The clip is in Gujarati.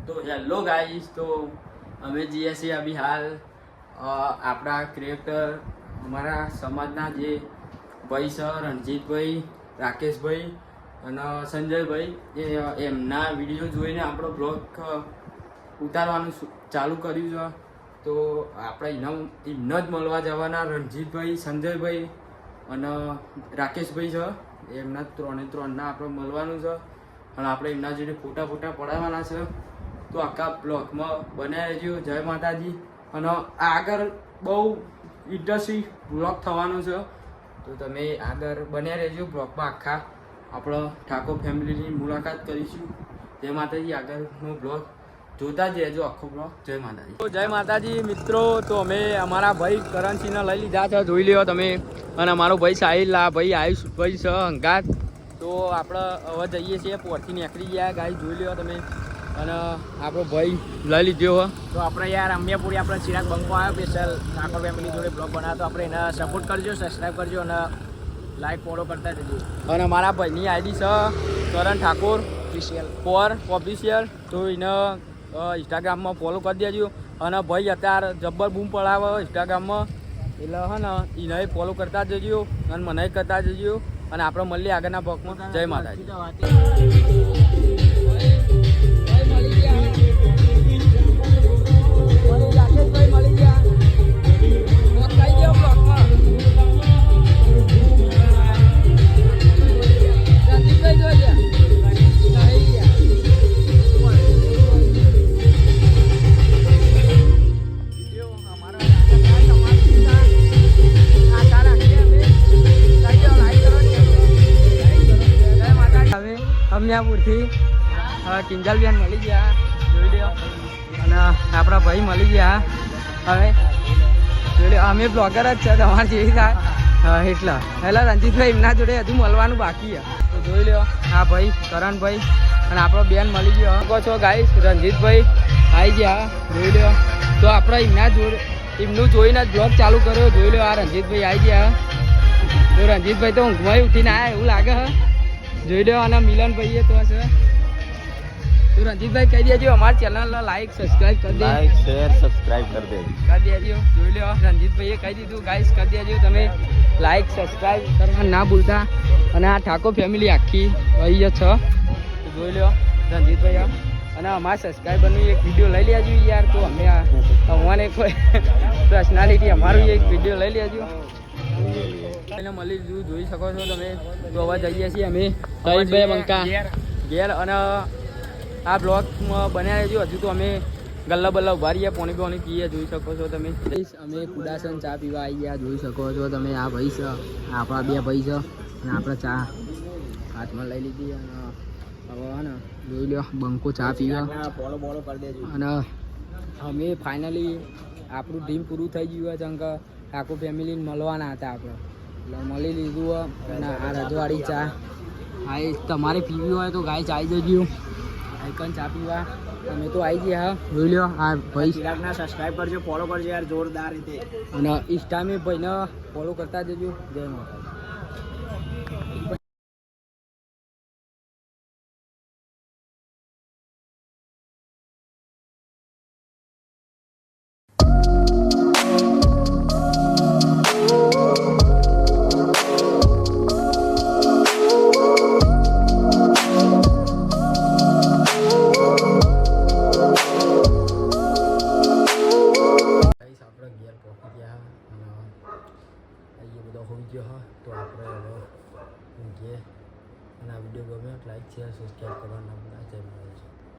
તો હેલો ગાઈસ, તો અમે જઈએ છીએ અભી હાલ આપણા ક્રિએટર અમારા સમાજના જે ભાઈ છે રણજીતભાઈ, રાકેશભાઈ અને સંજયભાઈ, એ એમના વિડીયો જોઈને આપણો બ્લોગ ઉતારવાનું ચાલુ કર્યું છે. તો આપણે એમને જ મળવા જવાના રણજીતભાઈ, સંજયભાઈ અને રાકેશભાઈ છે. એમના ત્રણના આપણે મળવાનું છે અને આપણે એમના જોડે ફોટા પડાવવાના છે. તો આખા બ્લોગમાં બન્યા રહેજો. જય માતાજી. અને આગળ બહુ ઇન્ટરેસ્ટિંગ બ્લોગ થવાનો છે, તો તમે આગળ બન્યા રહેજો. બ્લોગમાં આખા આપણો ઠાકોર ફેમિલીની મુલાકાત કરીશું. જય માતાજી. આગળનો બ્લોગ જોતા જ રહેજો આખો બ્લોગ. જય માતાજી. તો જય માતાજી મિત્રો. તો અમે અમારા ભાઈ કરણસિંહને લઈ લીધા છે, જોઈ લ્યો તમે. અને અમારો ભાઈ સાહિલ, આ ભાઈ આયુષ ભાઈ છે અંગાત. તો આપણે હવે જઈએ છીએ, પોરથી નીકળી ગયા ગાય, જોઈ લ્યો તમે. અને આપણો ભાઈ લઈ લીધો હોય તો આપણે યાર અંબિયાપુરી આપણે ચિરાગ બંકો આવ્યો સ્પેશિયલ ઠાકોર ફેમિલી જોડે બ્લોગ બનાવ્યો. તો આપણે એને સપોર્ટ કરજો, સબસ્ક્રાઈબ કરજો અને લાઈક ફોલો કરતા જજો. અને મારા ભાઈની આઈડી છે કરણ ઠાકોર ઓફિશિયલ. તો એને ઇન્સ્ટાગ્રામમાં ફોલો કરી દેજો. અને ભાઈ અત્યારે જબ્બર બૂમ પડાવે ઇન્સ્ટાગ્રામમાં, એટલે હે ને એને ફોલો કરતા જજો અને મને કરતા જજો. અને આપણે મળીએ આગળના બ્લોગમાં. જય માતાજી. અમિયાપુરથી કિંજલબેન મળી ગયા, જોઈ લ્યો. અને આપણા ભાઈ મળી ગયા. હવે જોઈ લ્યો, અમે બ્લોગર જ છે તમારે જેવી થાય એટલા. એટલે રણજીતભાઈ એમના જોડે હજુ મળવાનું બાકી છે. તો જોઈ લ્યો, આ ભાઈ કરણભાઈ અને આપણો બેન મળી ગયો. કહો છો ગાઈસ, રણજીતભાઈ આવી ગયા, જોઈ લ્યો. તો આપણે એમનું જોઈને જ બ્લોગ ચાલુ કર્યો. જોઈ લ્યો, આ રણજીતભાઈ આવી ગયા. તો રણજીતભાઈ તો ઊંઘમાં ઉઠીને આવ્યા એવું લાગે છે, જોઈ લો. અને મિલનભાઈ તો હશે. તો રણજીતભાઈ કહી દેજો અમારી ચેનલ લાઈક સબસ્ક્રાઇબ કરી દે, લાઈક શેર સબસ્ક્રાઇબ કરી દેજો. જોઈ લો, રણજીતભાઈએ કહી દીધું ગાઈસ, કરી દેજો તમે લાઈક સબસ્ક્રાઇબ કરવા ના ભૂલતા. અને આ ઠાકોર ફેમિલી આખી ભાઈ છે, જોઈ લો રણજીતભાઈ. અને અમારા સબસ્ક્રાઈબરનું એક વિડીયો લઈ લેજો યાર. તો અમે અમારે કોઈ પર્સનાલિટી અમારું એક વિડીયો લઈ લેજો. એને મળી લીધું, જોઈ શકો છો તમે. તો હવે જઈએ છીએ અમે બંકા ઘેર. અને આ બ્લોગમાં બન્યા રહેજો. હજુ તો અમે ગલ્લા બલ્લા ઉભા રહીએ, પોણી પીએ, જોઈ શકો છો તમે. અમે કુડાસન ચા પીવા આવી ગયા, જોઈ શકો છો તમે. આ ભાઈ છે, આપણા બે ભાઈ છે. અને આપણે ચા હાથમાં લઈ લીધી. અને હવે હે ને જોઈ લો, બંકો ચા પીવા. અને અમે ફાઇનલી આપણું ડ્રીમ પૂરું થઈ ગયું છે, કે આખું ફેમિલીને મળવાના હતા આપણે, એટલે મળી લીધું. અને આ રજવાડી ચા આ તમારે પીવી હોય તો ગાય ચાઈ જજો આઈકન ચા પીવા. અમે તો આવી ગયા. જોઈ લો, આ ભાઈ ચિરાગના સબસ્ક્રાઈબ કરજો, ફોલો કરજો યાર, જોરદાર રીતે. અને ઇન્સ્ટામાં ભાઈને ફોલો કરતા જજો. જય માતા. તો આપણે હવે ઊંઘીએ. અને આ વિડીયો ગમે લાઈક શેર સબસ્ક્રાઈબ કરવાના. જય માતાજી.